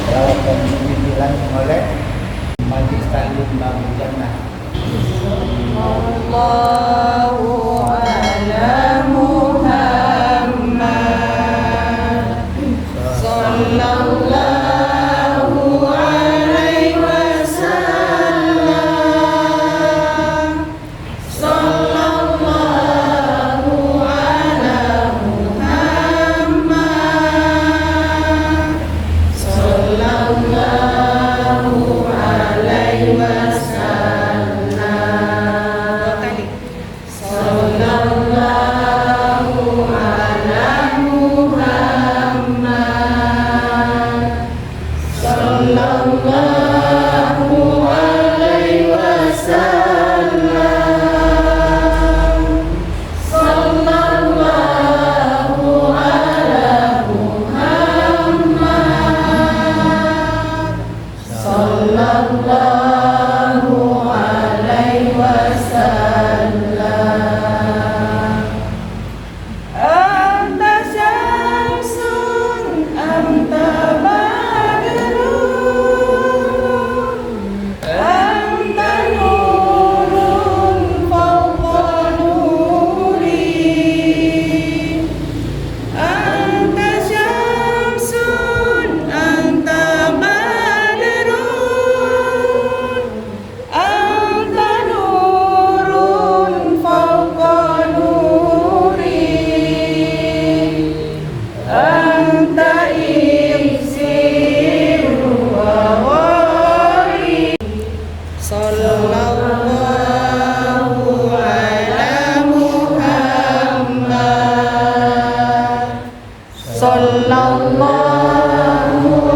dan dibimbing oleh Majlis Taklim Babul Jannah. Allahu ala Muhammad sallallahu alaihi wasallam. Sallallahu ala Muhammad sallallahu alaihi wasallam. Sallallahu ala Muhammad sallallahu alaihi wasallam. Sallallahu ala Muhammad sallallahu alaihi wasallam. Anta syamsun anta badrun anta nurun fawqa nuri. Anta syamsun anta badrun anta nurun fawqa nuri. Anta iksiru wa wari. Sallallahu ala Muhammad sallallahu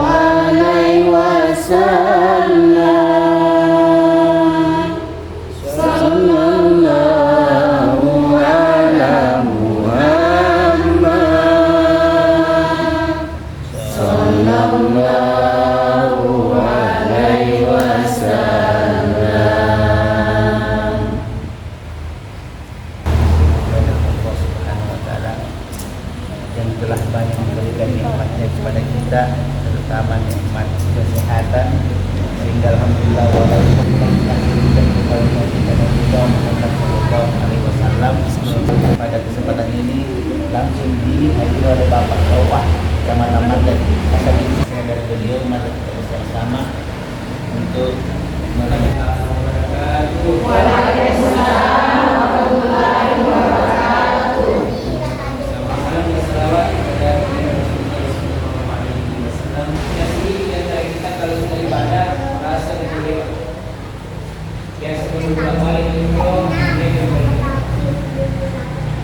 alaihi wasallam. Sallallahu ala Muhammad sallallahu alaihi wasallam. Kepada Allah Subhanahu wa taala yang telah banyak memberikan nikmatnya kepada kita, terutama nikmat kesehatan, sehingga alhamdulillah walaupun kita kepada Nabi Muhammad sallallahu alaihi wasallam. Pada kesempatan ini langsung dihadiri oleh Bapak Tawah Kecamatan dan asal ini saya dari beliau, mari kita bersama untuk mengenal Waalaikumsalam warahmatullahi wabarakatuh. Salawat kepada Rasulullah SAW. Jadi dari kita kalau sudah ibadah merasa lebih yang sebelum kembali umroh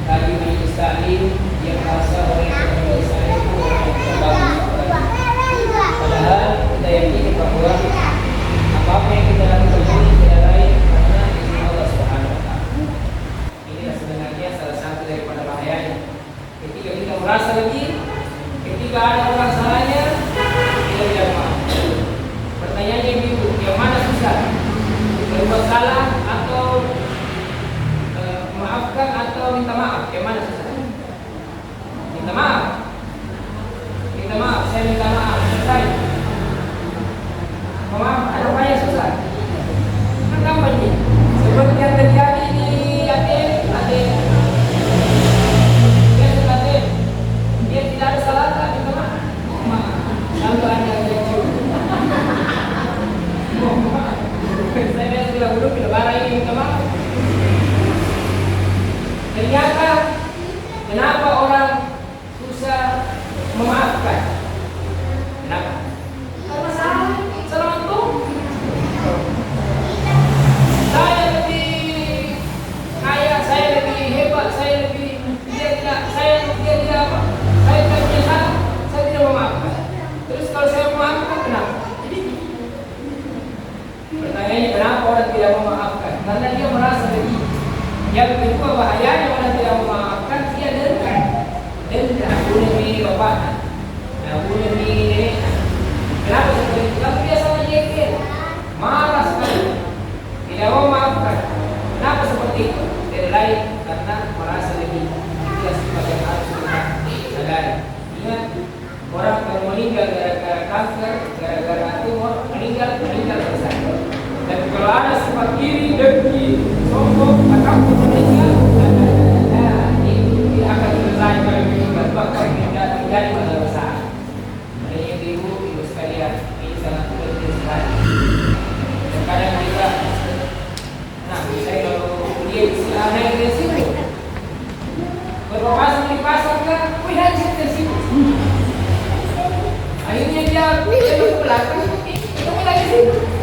tadi majelis taklim yang merasa oleh majelis taklim itu bagus. Padahal kita yakini bahwa apa yang kita lakukan ini tidak lain karena izin Allah Subhanahu wa taala. Inilah sebenarnya salah satu daripada bahayanya. Ketika kita merasa lebih, ketika ada orang salahnya, kita tidak maaf. Pertanyaannya itu, yang mana susah? Berbuat salah atau memaafkan atau minta maaf? Yang mana susah? Minta maaf. Minta maaf, saya minta maaf. Selesai. Memaafkan, apa yang susah? Kan gampang nih. Seperti yang terjadi di Aceh. Dia tidak ada salah, minta maaf. Lalu ada yang saya sudah dulu di lebaran ini minta maaf. Ternyata kenapa orang susah memaafkan? Kenapa? Karena salah itu. Saya lebih kaya, saya lebih hebat, saya tidak apa? Saya tidak punya salah, saya tidak memaafkan. Terus kalau saya memaafkan, kenapa? Pertanyaannya kenapa orang tidak memaafkan? Karena dia merasa lebih. Yang kedua bahayanya orang tidak memaafkan, dia dendam. Bunuh diri bapaknya, bunuh diri neneknya. Kenapa seperti itu? Tapi dia sama jengkel, marah sekali, tidak mau memaafkan. Kenapa seperti itu? Tidak lain karena merasa lebih. Itulah sifat yang harus kita sadari. Ingat, orang yang meninggal gara-gara kanker, gara-gara Kalau ada sifat iri, dengki, sombong, takabur, meninggal, itu akan selesai kalau meninggal. Bahkan tidak terjadi masalah besar. Makanya ibu sekalian, ini sangat penting sekali. Kadang kita, saya kalau kuliah istilah ada yang situ, berpapasan di pasar kan, haji ke situ. Akhirnya dia ke belakang, ketemu lagi situ.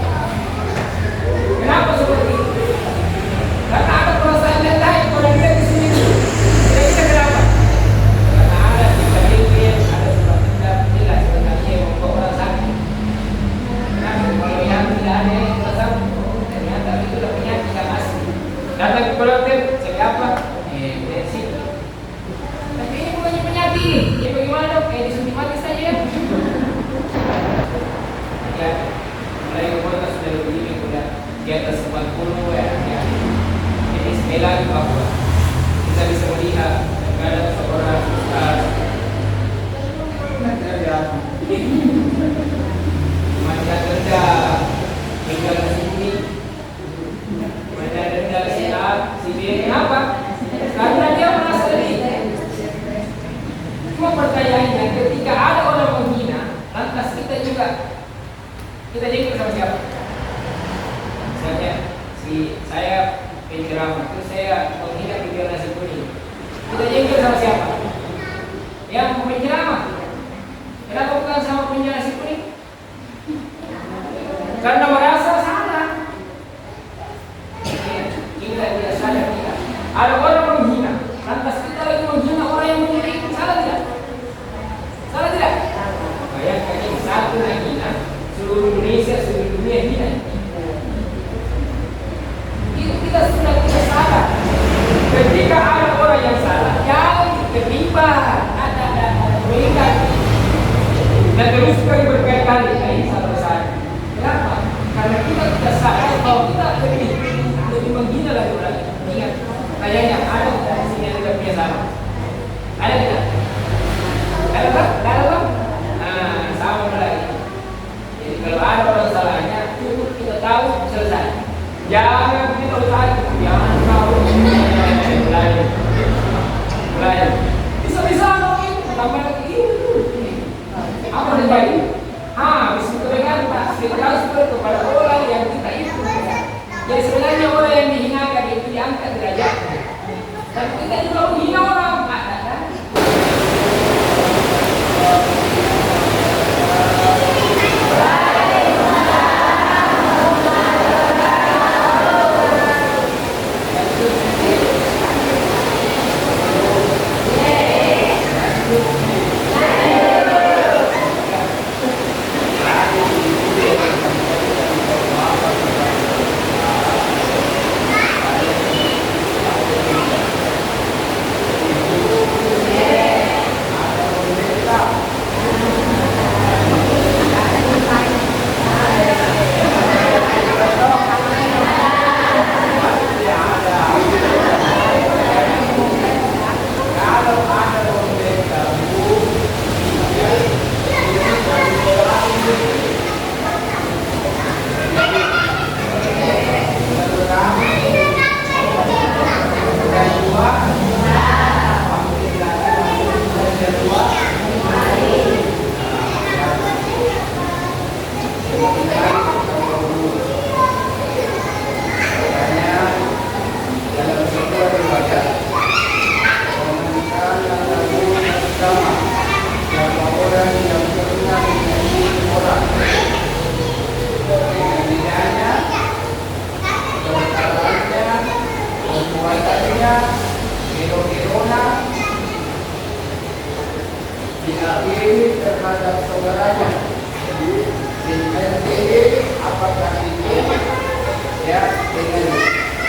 Kenapa seperti itu? Karena ada perasaan yang lain kalau dia di sini. Kira-kira kenapa? Karena ada sifat ada sebab tidak jelas sebenarnya yang membuat orang sakit. Kenapa? Kalau yang tidak ada yang terasa, ternyata itu adalah penyakit yang asli. Datang ke dokter, cek apa? Dari situ. Tapi ini bukannya penyakit ini. Ya bagaimana dok? Disuntik mati saja ya. Ya, mulai umurnya sudah lebih sudah di atas 40 ya. Jadi sekali lagi bahwa kita bisa melihat ada seorang ustaz macam kerja tinggal di sini, macam kerja si B. Kenapa? Karena dia merasa lebih. Cuma pertanyaannya, ketika ada orang menghina, lantas kita jadi sama siapa? Misalnya, saya penceramah, terus saya menghina bibir nasi kuning. Kita jadi sama siapa? Yang penceramah. Kenapa bukan sama penjual nasi kuning? Karena merasa salah. Kita tidak sadar kita. Ada orang menghina, lantas kita lagi menghina orang yang menghina itu, salah tidak? Salah tidak? Bayangkan ini satu yang hina, seluruh Indonesia, seluruh dunia hina. Itu kita sudah tidak salah. Ketika ada orang yang salah, jangan ketimpa, ada berikan. Dan terus sekali berkali-kali, ini salah besar. Kenapa? Karena kita tidak sadar bahwa kita lebih menghina lagi orang. Ingat, kayaknya ada dari sini yang tidak punya salah. Ada tidak? Ada tak? Ada tak? Nah, sama lagi. Jadi kalau ada orang salahnya, cukup kita tahu, selesai. Jangan kita tahu, jangan tahu. Belajar. Bisa-bisa mungkin tambah lagi. Apa yang terjadi? Bisa dengan transfer kepada orang yang kita itu. Jadi sebenarnya orang yang dihinakan itu diangkat derajatnya. Dan kita juga menghina orang. Diakhiri terhadap saudaranya. Intensi apakah itu ya dengan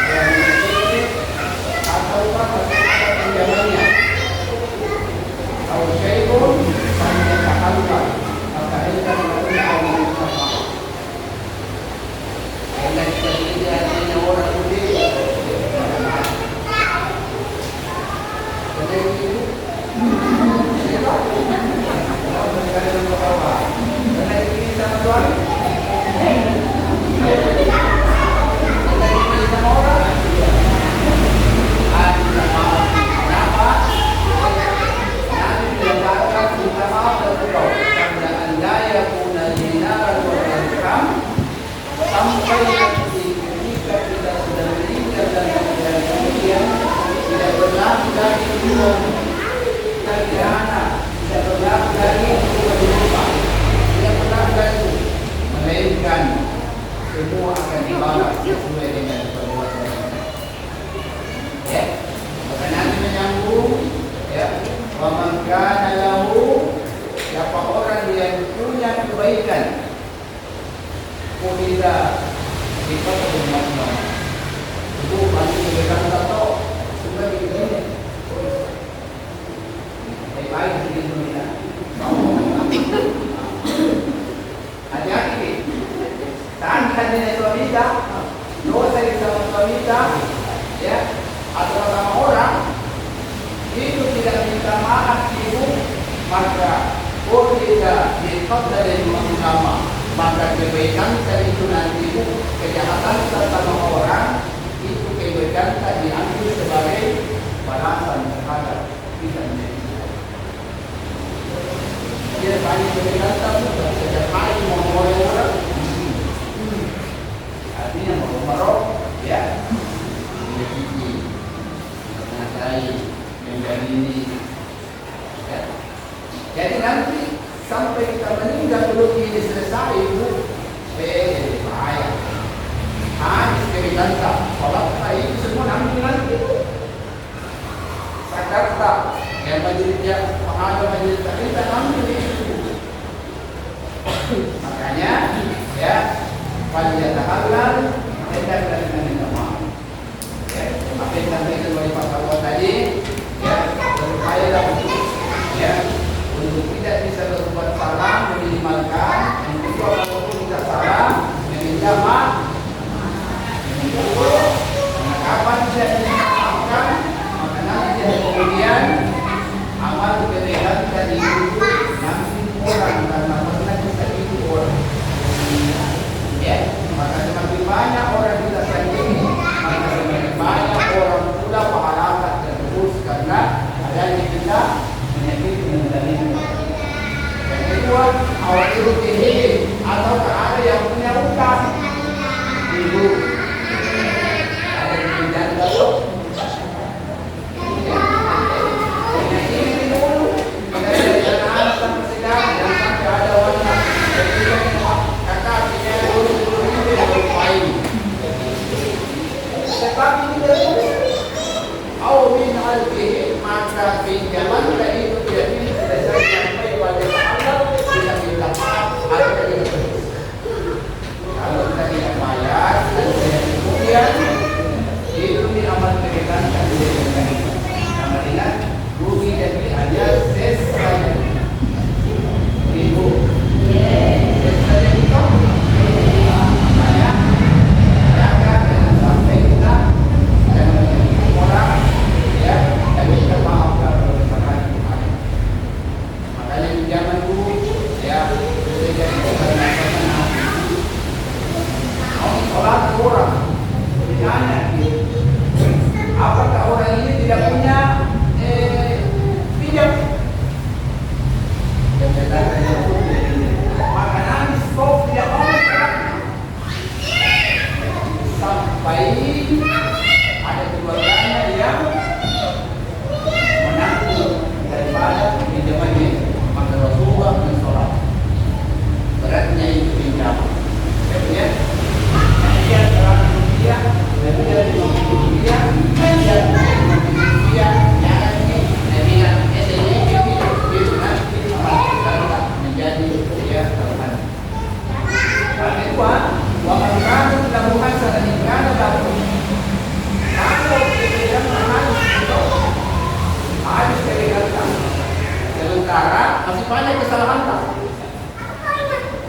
yang ini ataukah pinjamannya? Kalau syai'un hanya takalkan maka ini kan melakukan al-mustafa. Karena seperti artinya orang ini jadi itu karena ini sama Tuhan. semua akan dibalas sesuai dengan perbuatan. Ya, maka nanti menyambung ya, wa man kana lahu, siapa orang yang punya kebaikan, kulila kita bermakna itu masih diberikan satu sudah begini baik-baik di dunia. Hati-hati, tahankan diri suamita, dosa di sama suamita, ya, atau sama orang itu tidak minta maaf ibu, maka tidak diikut dari mahkamah, maka kebaikan itu nanti kejahatan sama orang itu kebaikan diambil sebagai balasan terhadap kita sendiri. Dia banyak kebaikan sejak hari mau orang, artinya mau ya, mengatai menjadi ini. Ya. Jadi nanti sampai kita meninggal belum ini selesai ibu, bahaya. Habis kebaikan kalau itu semua nanti Jakarta yang majelisnya pengajar majelis kita ambil itu. Makanya ya pada halal hendaklah dengan minta maaf. Ya, apa yang disampaikan oleh Pak Kapolres tadi, ya berupayalah ya untuk tidak bisa berbuat salah, meminimalkan. Yang kedua, kalau kita salah, meminta maaf. Karena kapan tidak dimaafkan, maka nanti kemudian amal kebaikan tadi itu nanti orang karena pernah kita itu orang. Ya, maka semakin banyak orang kita sakiti, maka semakin banyak orang pula pahala terus karena adanya kita menyakiti mentalnya. Yang kedua, awal itu tinggi atau ada yang punya utang ibu ada di pinjaman dulu. Tetapi tidak min alfihi, maka pinjaman tadi itu tidak bisa selesai sampai pada Allah tidak minta maaf atau tidak terus. Kalau kita tidak bayar dan kemudian itu diamal kebaikan dan kebaikan. Sama dengan rugi dan hanya sesanya ibu. Sesanya itu makanya jangan sampai kita jangan orang ya tapi kita maaf kalau makanya jangan dulu ya jadi karena sholat orang ditanya apakah orang ini tidak punya pinjam maka nangis kok tidak mau sampai ada keluarganya yang menanggung daripada pinjamannya maka Rasulullah sholat beratnya itu pinjaman kemudian dia terang dia kemudian dia menjadi dia terhadap karena itu wamankan dalam hasanah ikan dalam kalau kita harus kebaikan sementara masih banyak kesalahan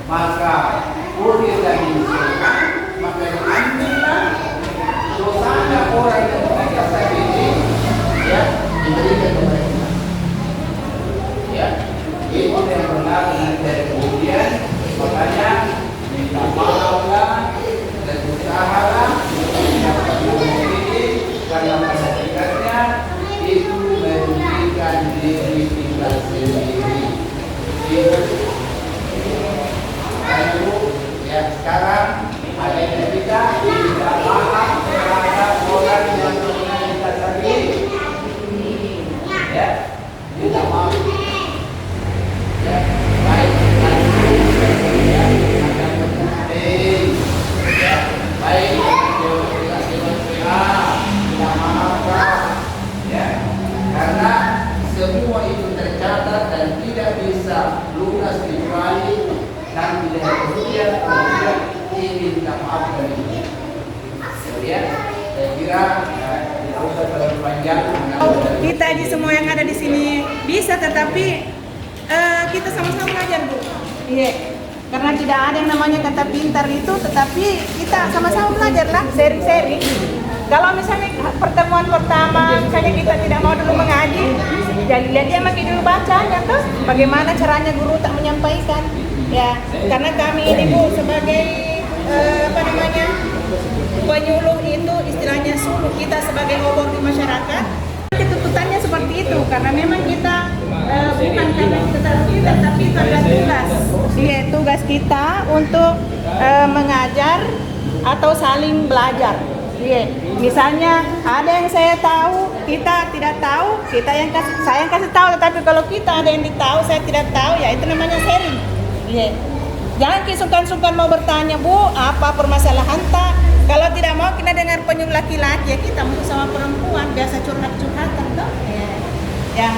maka boleh lagi maka ambillah dosanya orang yang kita sakiti ya diberikan kepada kita ya itu yang benar dari kemudian makanya minta maaflah dan usahalah karena hakikatnya itu merugikan diri kita sendiri. Lalu ya sekarang kemudian ingin minta maaf dari ibu. Kemudian saya kira tidak usah terlalu panjang. Kita di semua yang ada di sini bisa, tetapi kita sama-sama belajar, Bu. Iya. Karena tidak ada yang namanya kata pintar itu, tetapi kita sama-sama belajar lah, sharing-sharing. Kalau misalnya pertemuan pertama, misalnya kita tidak mau dulu mengaji, jadi lihat dia makin dulu bacanya tuh, bagaimana caranya guru tak menyampaikan. Ya, karena kami ini Bu sebagai penyuluh itu istilahnya suluh, kita sebagai obor di masyarakat. Tuntutannya seperti itu karena memang kita bukan karena kita terpilih, tapi itu adalah tugas. Iya, tugas kita untuk mengajar atau saling belajar. Iya, misalnya ada yang saya tahu, kita tidak tahu, saya yang kasih tahu, tetapi kalau kita ada yang ditahu, saya tidak tahu, ya itu namanya sharing. Iya. Jangan sungkan-sungkan mau bertanya, Bu, apa permasalahan tak? Kalau tidak mau kita dengar penyuluh laki-laki, ya kita mau sama perempuan biasa curhat-curhatan toh. Ya.